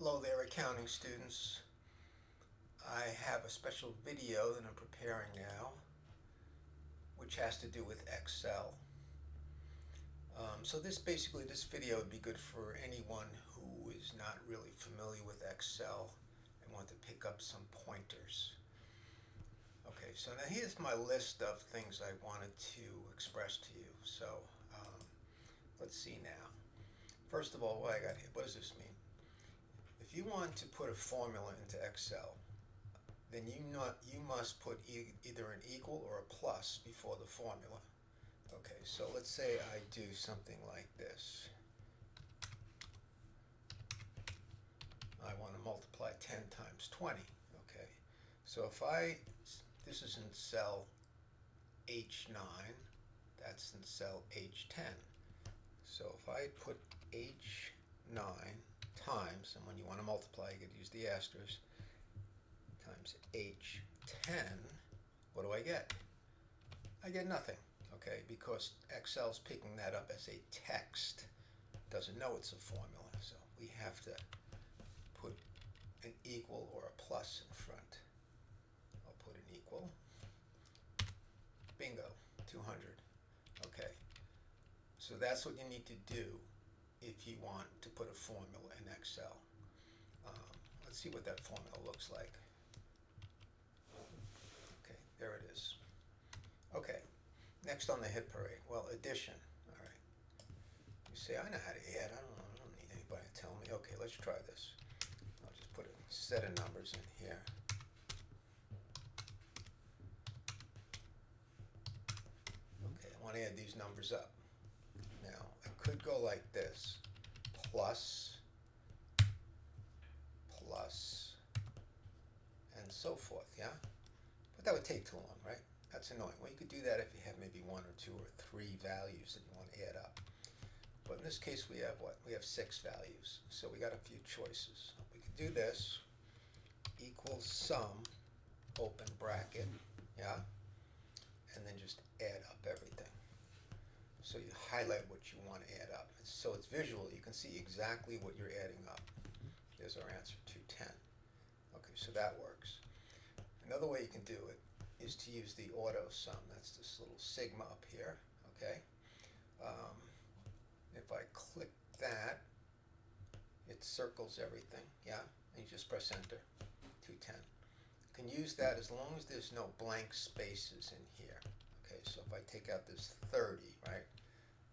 Hello there, accounting students. I have a special video that I'm preparing now, which has to do with Excel. So this video would be good for anyone who is not really familiar with Excel and want to pick up some pointers. Okay, so now here's my list of things I wanted to express to you. So let's see now. First of all, what I got here, what does this mean? If you want to put a formula into Excel, then you must put either an equal or a plus before the formula. Okay, so let's say I do something like this. I want to multiply 10 times 20. Okay, so this is in cell H9, that's in cell H10. So if I put H9 times, and when you want to multiply, you could use the asterisk, times H10, what do I get? I get nothing, okay, because Excel's picking that up as a text, doesn't know it's a formula, so we have to put an equal or a plus in front. I'll put an equal. Bingo, 200. Okay, so that's what you need to do if you want to put a formula in Excel. Let's see what that formula looks like. Okay, there it is. Okay, next on the hit parade, well, addition. All right. You say, I know how to add. I don't need anybody to tell me. Okay, let's try this. I'll just put a set of numbers in here. Okay, I want to add these numbers up. Now, I could go like this. Plus, plus, and so forth, yeah? But that would take too long, right? That's annoying. Well, you could do that if you have maybe one or two or three values that you want to add up. But in this case, we have what? We have 6 values. So we got a few choices. We could do this, equals sum, open bracket, yeah? And then just add up everything. So you highlight what you want to add up. So it's visual. You can see exactly what you're adding up. There's our answer, 210. Okay, so that works. Another way you can do it is to use the auto sum. That's this little sigma up here, okay? If I click that, it circles everything, yeah? And you just press enter, 210. You can use that as long as there's no blank spaces in here. Okay, so if I take out this 30, right,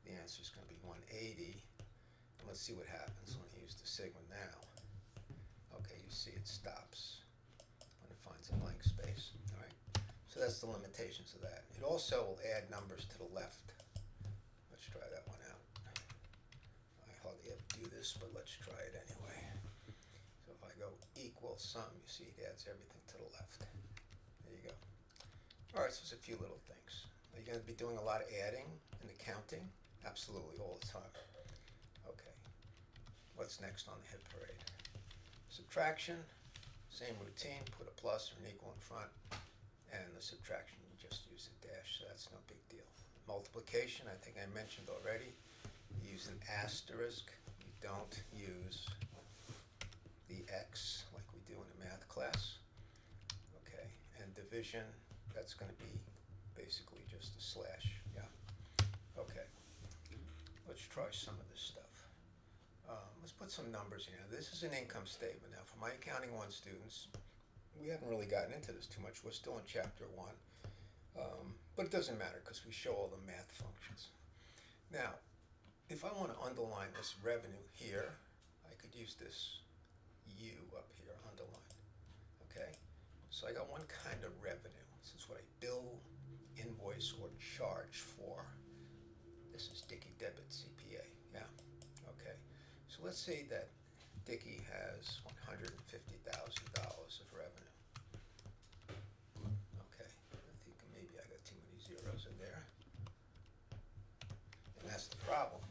the answer is going to be 180. And let's see what happens when I use the sigma now. Okay, you see it stops when it finds a blank space, all right? So that's the limitations of that. It also will add numbers to the left. Let's try that one out. I hardly ever do this, but let's try it anyway. So if I go equal sum, you see it adds everything to the left. There you go. All right, so there's a few little things. Are you going to be doing a lot of adding and the counting? Absolutely, all the time. Okay. What's next on the hit parade? Subtraction, same routine, put a plus or an equal in front, and the subtraction, you just use a dash, so that's no big deal. Multiplication, I think I mentioned already, you use an asterisk, you don't use the X like we do in a math class. Okay, and division, that's going to be basically just a slash, yeah. Okay, let's try some of this stuff. Let's put some numbers in here. This is an income statement. Now, for my Accounting 1 students, we haven't really gotten into this too much. We're still in Chapter 1. But it doesn't matter because we show all the math functions. Now, if I want to underline this revenue here, I could use this U up here, underline. Okay? So I got one kind of revenue. This is what I bill, invoice, or charge for. This is Dickey Debit CPA. Yeah? Okay. So let's say that Dickey has $150,000 of revenue. Okay, I think maybe I got too many zeros in there. And that's the problem.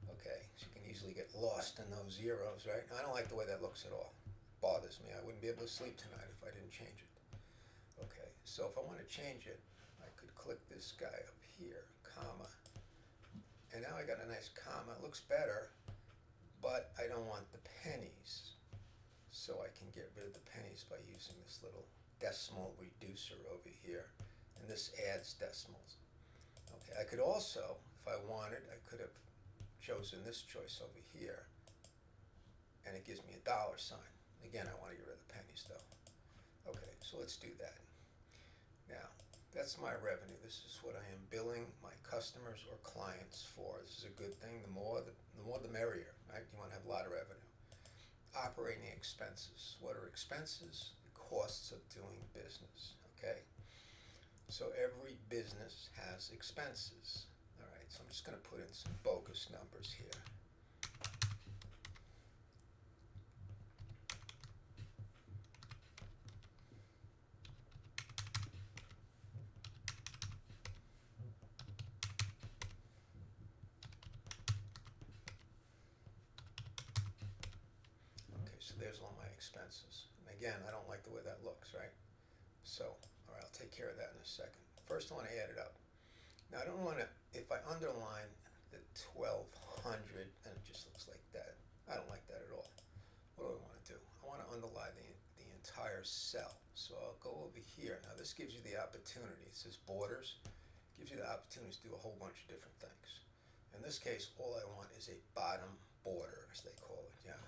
Okay, so you can easily get lost in those zeros, right? I don't like the way that looks at all. It bothers me. I wouldn't be able to sleep tonight if I didn't change it. Okay, so if I want to change it, I could click this guy up here, comma. And now I got a nice comma. It looks better, but I don't want the pennies. so I can get rid of the pennies by using this little decimal reducer over here, and this adds decimals. Okay, I could also, if I wanted, I could have chosen this choice over here, and it gives me a dollar sign. Again, I want to get rid of the pennies though. Okay, so let's do that. Now, that's my revenue. This is what I am billing my customers or clients for. This is a good thing. The more the merrier, right? You want to have a lot of revenue. Operating expenses. What are expenses? The costs of doing business, okay? So every business has expenses. All right, so I'm just going to put in some bogus numbers here. Okay, so there's all my expenses. And again, I don't like the way that looks, right? So, all right, I'll take care of that in a second. First, I want to add it up. Now, I don't want to, if I underline the 1200, and it just looks like that. I don't like that at all. What do I want to do? I want to underline the entire cell. So I'll go over here. Now, this gives you the opportunity. It says borders. Gives you the opportunity to do a whole bunch of different things. In this case, all I want is a bottom border, as they call it, yeah?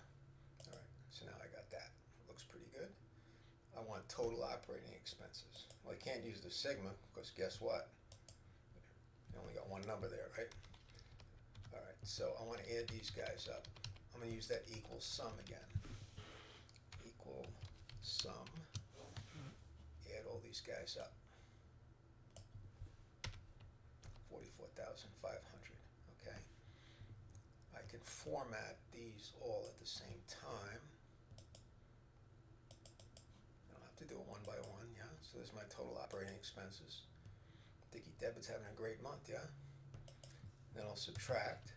All right, so now I got that. Looks pretty good. I want total operating expenses. Well, I can't use the sigma, because guess what? You only got one number there, right? All right, so I want to add these guys up. I'm going to use that equal sum again. Equal sum. Add all these guys up. 44,500, okay? I can format these all at the same time. I don't have to do it one by one, yeah? So there's my total operating expenses. Dickie Debit's having a great month, yeah? Then I'll subtract.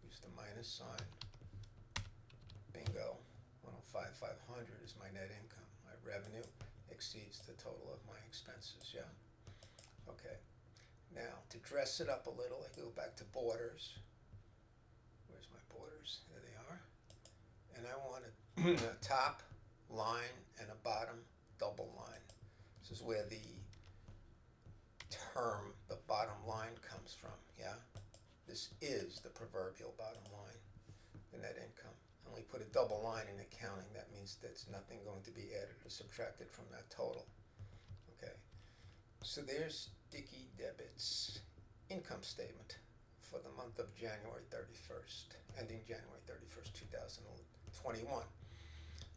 Use the minus sign. Bingo. 105,500 is my net income. My revenue exceeds the total of my expenses, yeah? Okay. Now, to dress it up a little, I go back to borders. Where's my borders? There they are. And I want a top line and a bottom double line. This is where the term, the bottom line, comes from, yeah? This is the proverbial bottom line, the net income. And we put a double line in accounting. That means there's nothing going to be added or subtracted from that total. Okay. So there's Dickie Debit's income statement for the month of January 31st, ending January 31st, 2021.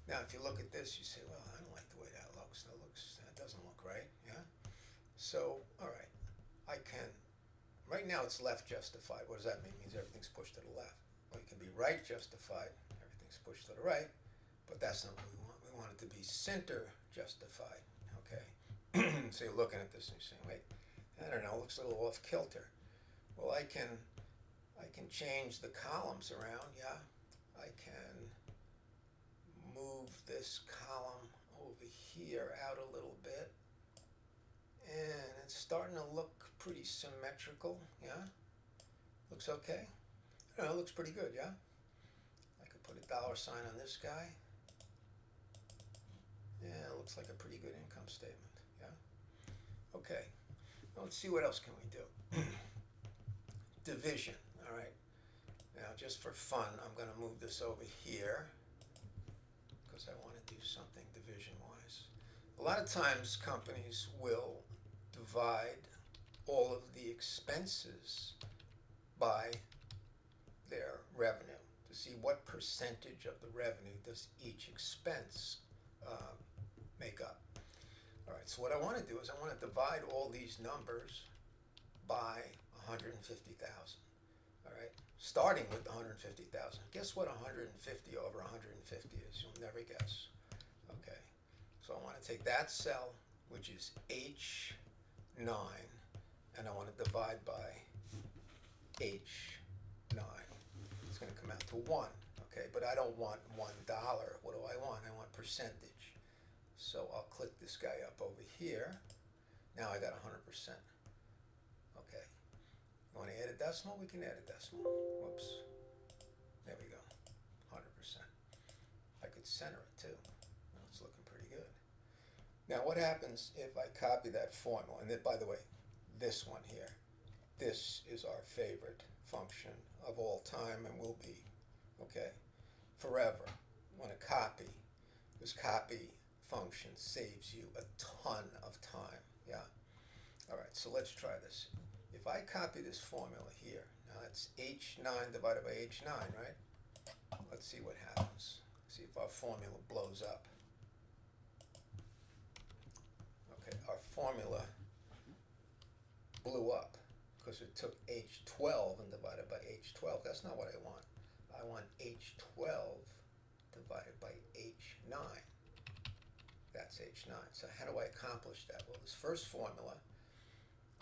Now, if you look at this, you say, well, I don't like the way that looks. That doesn't look right, yeah? So, all right, I can, right now it's left justified. What does that mean? It means everything's pushed to the left. Well, it can be right justified, everything's pushed to the right, but that's not what we want. We want it to be center justified, okay? So you're looking at this and you're saying, wait, I don't know, it looks a little off kilter. Well, I can change the columns around, yeah? I can move this column over here out a little bit, and it's starting to look pretty symmetrical, yeah? Looks okay? I don't know, it looks pretty good, yeah? I could put a dollar sign on this guy. Yeah, it looks like a pretty good income statement, yeah? Okay, now let's see what else can we do. Division, all right? Now, just for fun, I'm going to move this over here because I want to do something division-wise. A lot of times, companies will divide all of the expenses by their revenue to see what percentage of the revenue does each expense make up. All right, so what I want to do is I want to divide all these numbers by 150,000. All right, starting with 150,000. Guess what 150 over 150 is? You'll never guess. Okay, so I want to take that cell, which is H9, and I want to divide by H9. It's going to come out to 1. Okay, but I don't want $1. What do I want? I want percentage. So I'll click this guy up over here. Now I got 100%. Okay. You want to add a decimal? We can add a decimal. Whoops. There we go. 100%. center it too. It's looking pretty good. Now what happens if I copy that formula? And then, by the way, this one here, this is our favorite function of all time and will be, okay, forever. Want to copy. This copy function saves you a ton of time, yeah? All right, so let's try this. If I copy this formula here, now that's h9 divided by h9, right? Let's see what happens. See if our formula blows up. Okay, our formula blew up because it took h12 and divided by h12. That's not what I want. I want h12 divided by h9. That's h9. So how do I accomplish that? Well, this first formula,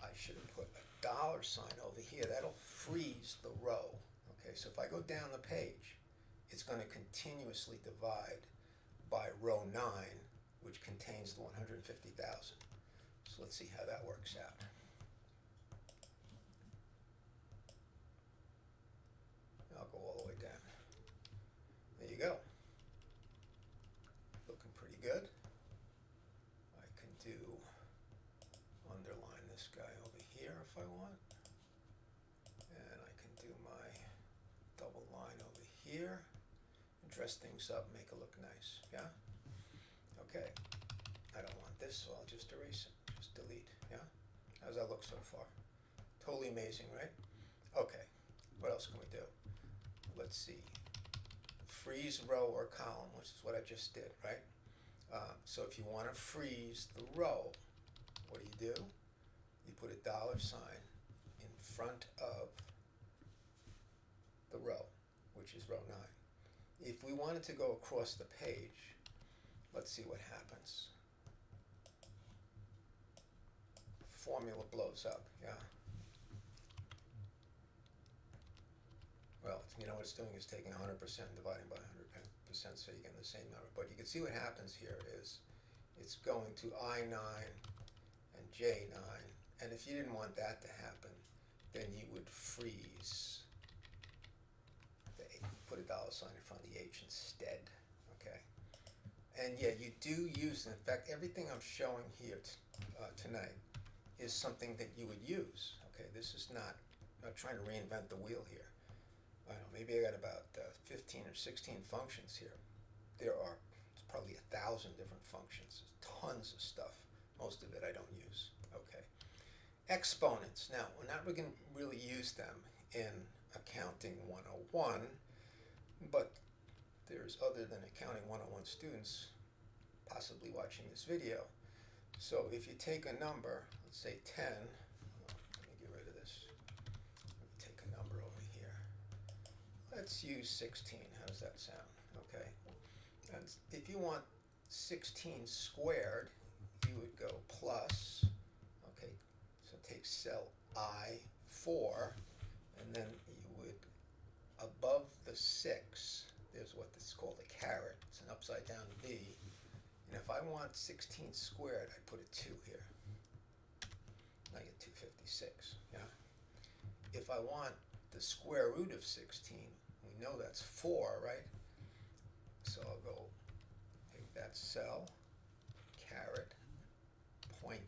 I should have put a dollar sign over here. That'll freeze the row. Okay, so if I go down the page, it's going to continuously divide by row 9, which contains the 150,000. So let's see how that works out. I'll go all the way down. There you go. Looking pretty good. I can do underline this guy over here if I want. And I can do my double line over here. And dress things up, make it look nice. Yeah? Okay. I don't want this, so I'll just erase it. Just delete. Yeah? How's that look so far? Totally amazing, right? Okay. What else can we do? Let's see. Freeze row or column, which is what I just did, right? So if you want to freeze the row, what do? You put a dollar sign in front of the row, which is row 9. If we wanted to go across the page, let's see what happens. Formula blows up, yeah? Well, you know what it's doing is taking 100% and dividing by 100%, so you get the same number. But you can see what happens here is it's going to I9 and J9. And if you didn't want that to happen, then you would freeze the H, put a dollar sign in front of the H instead, okay? And yeah, you do use, in fact, everything I'm showing here tonight is something that you would use, okay? This is not trying to reinvent the wheel here. I don't know, maybe I got about 15 or 16 functions here. There are probably 1,000 different functions, tons of stuff. Most of it I don't use, okay? Exponents, now we're not going to really use them in Accounting 101, but there's other than Accounting 101 students possibly watching this video. So if you take a number, let's say 10, let me get rid of this. Let me take a number over here. Let's use 16. How does that sound? Okay. And if you want 16 squared, you would go plus, okay, so take cell I4, and then you would, above the 6, there's what is called a caret. It's an upside down V. And if I want 16 squared, I put a 2 here. I get 256, yeah? If I want the square root of 16, we know that's 4, right? So I'll go take that cell, caret, 0.5.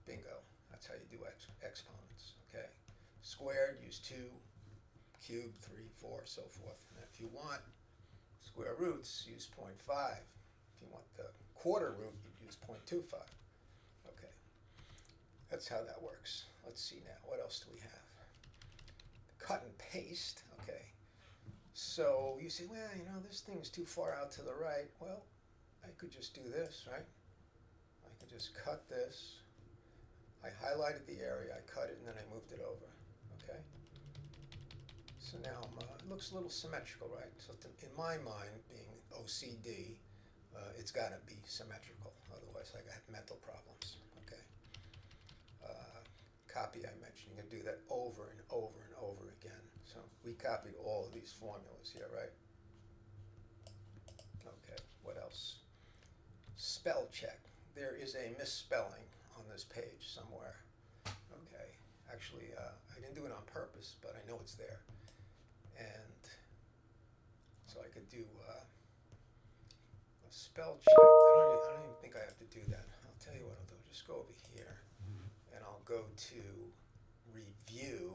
Bingo. That's how you do exponents, okay? Squared, use 2, cubed, 3, 4, so forth. And if you want square roots, use 0.5. If you want the quarter root, you'd use 0.25. Okay. That's how that works. Let's see now. What else do we have? Cut and paste. Okay. So you say, well, you know, this thing's too far out to the right. Well, I could just do this, right? I could just cut this. I highlighted the area, I cut it, and then I moved it over. Okay? So now it looks a little symmetrical, right? So in my mind, being OCD, it's got to be symmetrical. Otherwise, I got mental problems. Okay. Copy I mentioned. You can do that over and over and over again. So we copied all of these formulas here, right? Okay. What else? Spell check. There is a misspelling on this page somewhere. Okay. Actually, I didn't do it on purpose, but I know it's there. And so I could do spell check. I don't even think I have to do that. I'll tell you what I'll do. Just go over here, and I'll go to review,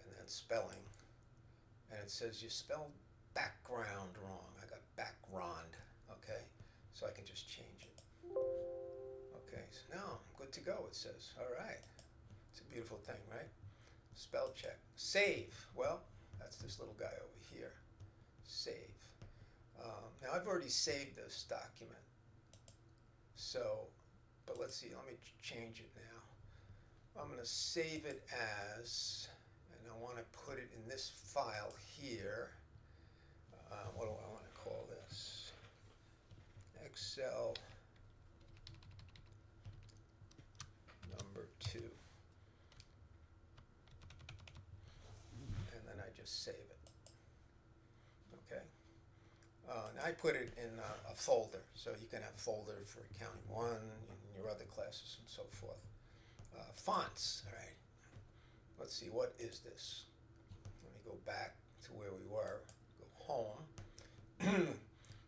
and then spelling, and it says you spelled background wrong. I got background. Okay, so I can just change it. Okay, so now I'm good to go. It says, all right. It's a beautiful thing, right? Spell check. Save. Well, that's this little guy over here. Save. Now I've already saved this document. So, but let's see, let me change it now. I'm going to save it as, and I want to put it in this file here. What do I want to call this? Excel number 2. And then I just save it. Okay. And I put it in a folder, so you can have folder for accounting 1 and your other classes and so forth. Fonts, all right. Let's see, what is this? Let me go back to where we were. Go home.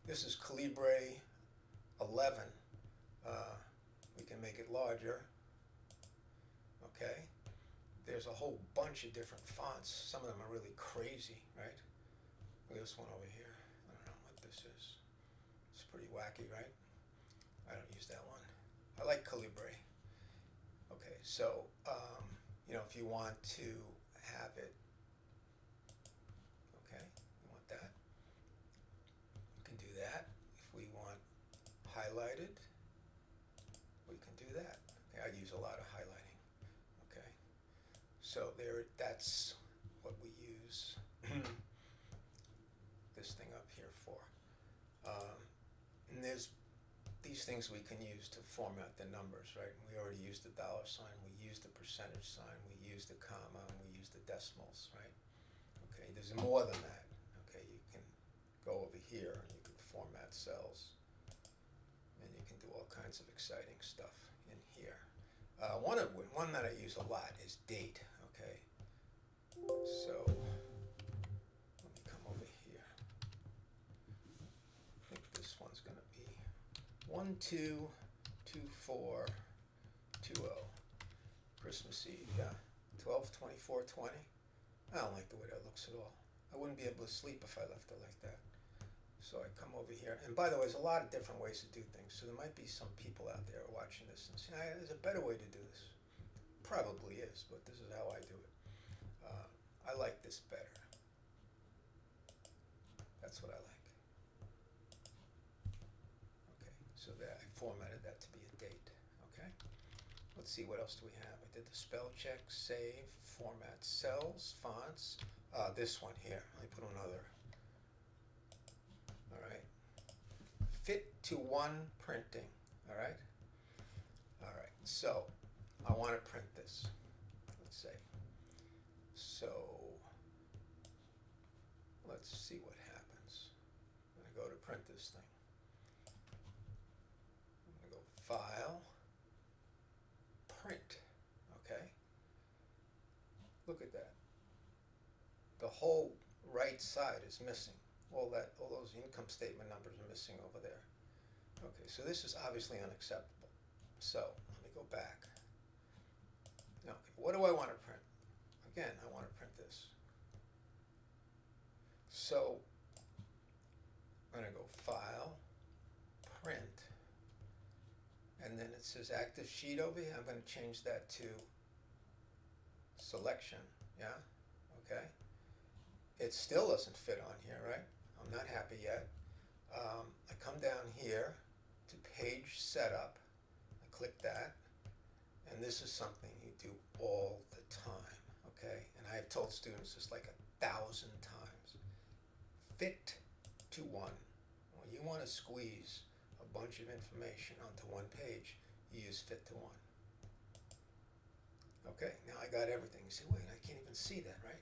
This is Calibri 11. We can make it larger. Okay. There's a whole bunch of different fonts. Some of them are really crazy, right? Look at this one over here. I don't know what this is. It's pretty wacky, right? I don't use that one. I like Calibri. Okay, so, if you want to have it, okay, you want that. We can do that. If we want highlighted, we can do that. Okay, I use a lot of highlighting. Okay, so that's what we use this thing up here for. And there's these things we can use to format the numbers, right? We already used the dollar sign, we used the percentage sign, we used the comma, and we used the decimals, right? Okay, there's more than that. Okay, you can go over here and you can format cells, and you can do all kinds of exciting stuff in here. One that I use a lot is date. Okay, so let me come over here. I think this one's going to be 122420. Christmas Eve, yeah. 12/24/20. I don't like the way that looks at all. I wouldn't be able to sleep if I left it like that. So I come over here, and by the way, there's a lot of different ways to do things. So there might be some people out there watching this and saying, there's a better way to do this. Probably is, but this is how I do it. I like this better. That's what I like. Okay, so that I formatted that to be a date. Okay, let's see, what else do we have? I did the spell check, save, format cells, fonts. This one here, let me put another. All right, fit to one printing. All right, so I want to print this, let's say. So let's see what happens. I'm going to go to print this thing. I'm going to go File, Print. Okay. Look at that. The whole right side is missing. All those income statement numbers are missing over there. Okay, so this is obviously unacceptable. So let me go back. Now, what do I want to print? Again, I want to print this. So I'm going to go File, Print, and then it says Active Sheet over here. I'm going to change that to Selection. Yeah, okay. It still doesn't fit on here, right? I'm not happy yet. I come down here to Page Setup. I click that, and this is something you do all the time, okay? And I have told students this like 1,000 times. Fit to one. When you want to squeeze a bunch of information onto one page, you use fit to one. Okay, now I got everything. You say, wait, I can't even see that, right?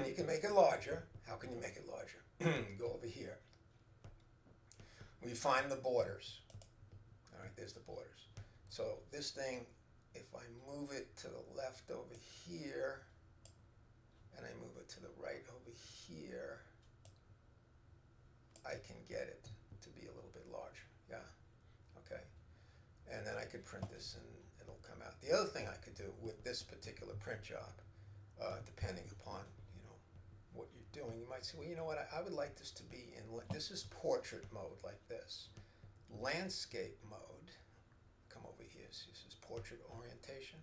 You can make it larger. How can you make it larger? You go over here. We find the borders. All right, there's the borders. So this thing, if I move it to the left over here, and I move it to the right over here, I can get it to be and then I could print this and it'll come out. The other thing I could do with this particular print job, depending upon, you know, what you're doing, you might say, well, you know what, I would like this to be in, this is portrait mode like this. Landscape mode, come over here, so this is portrait orientation.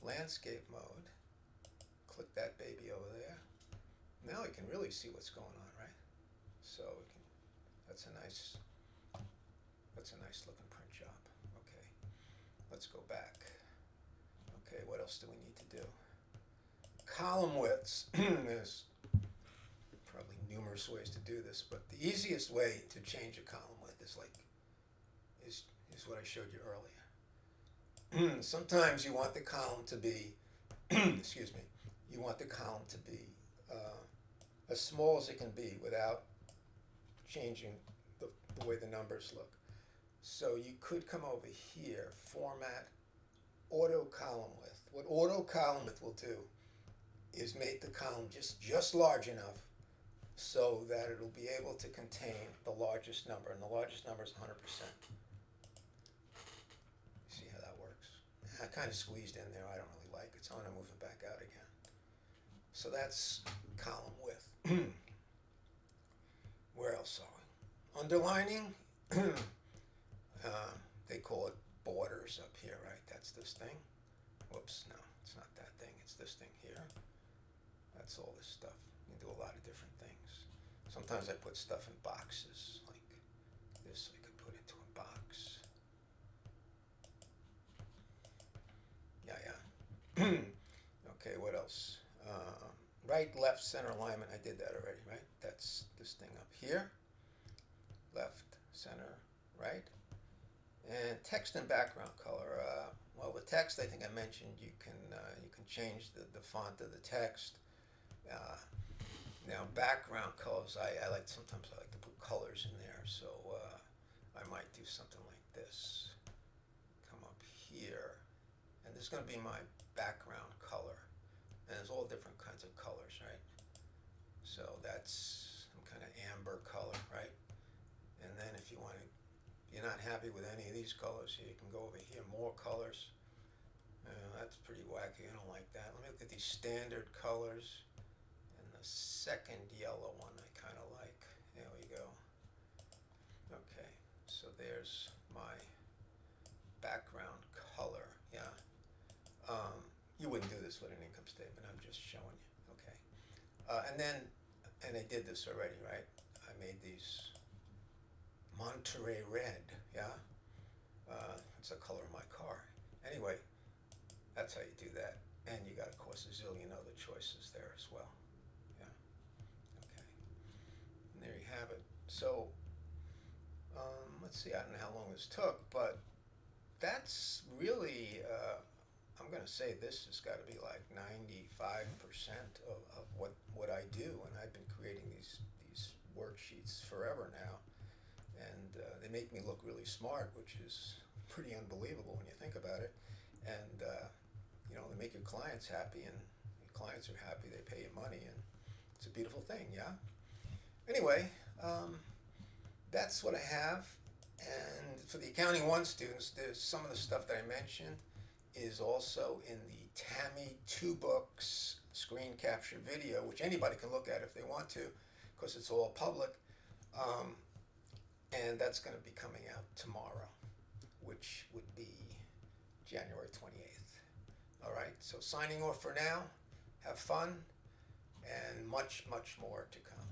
Landscape mode, click that baby over there. Now you can really see what's going on, right? So we can, that's a nice looking print job. Okay, let's go back. Okay, what else do we need to do? Column widths. There's probably numerous ways to do this, but the easiest way to change a column width is what I showed you earlier. Sometimes you want the column to be, excuse me, you want the column to be as small as it can be without changing the way the numbers look. So you could come over here, format, auto column width. What auto column width will do is make the column just large enough so that it'll be able to contain the largest number, and the largest number is 100%. See how that works? I kind of squeezed in there. I don't really like it, so I'm going to move it back out again. So that's column width. Where else are we? Underlining. They call it borders up here, right? That's this thing. Whoops, no, it's not that thing. It's this thing here. That's all this stuff. You can do a lot of different things. Sometimes I put stuff in boxes, like this. I could put into a box. Yeah. Okay, what else? Right, left, center alignment. I did that already, right? That's this thing up here. Left, center, right. And text and background color. Well, the text, I think I mentioned, you can change the font of the text. Now, background colors, sometimes I like to put colors in there, so I might do something like this. Come up here, and this is going to be my background color. And there's all different kinds of colors, right? So that's some kind of amber color, right? And then if you want to, you're not happy with any of these colors, you can go over here, more colors. That's pretty wacky, I don't like that. Let me look at these standard colors. And the second yellow one I kind of like. There we go. Okay, so there's my background color, yeah. You wouldn't do this with an income statement, I'm just showing you, okay. And I did this already, right? I made these Monterey red, yeah? It's the color of my car. Anyway, that's how you do that. And you got, of course, a zillion other choices there as well, yeah? Okay, and there you have it. So, let's see, I don't know how long this took, but that's really, I'm going to say this has got to be like 95% of what I do, and I've been creating these worksheets forever now, and they make me look really smart, which is pretty unbelievable when you think about it, and you know, they make your clients happy, and your clients are happy, they pay you money, and it's a beautiful thing, yeah? Anyway, that's what I have, and for the Accounting 1 students, there's some of the stuff that I mentioned is also in the Tammy 2 Books screen capture video, which anybody can look at if they want to, because it's all public. And that's going to be coming out tomorrow, which would be January 28th. All right, so signing off for now. Have fun, and much, much more to come.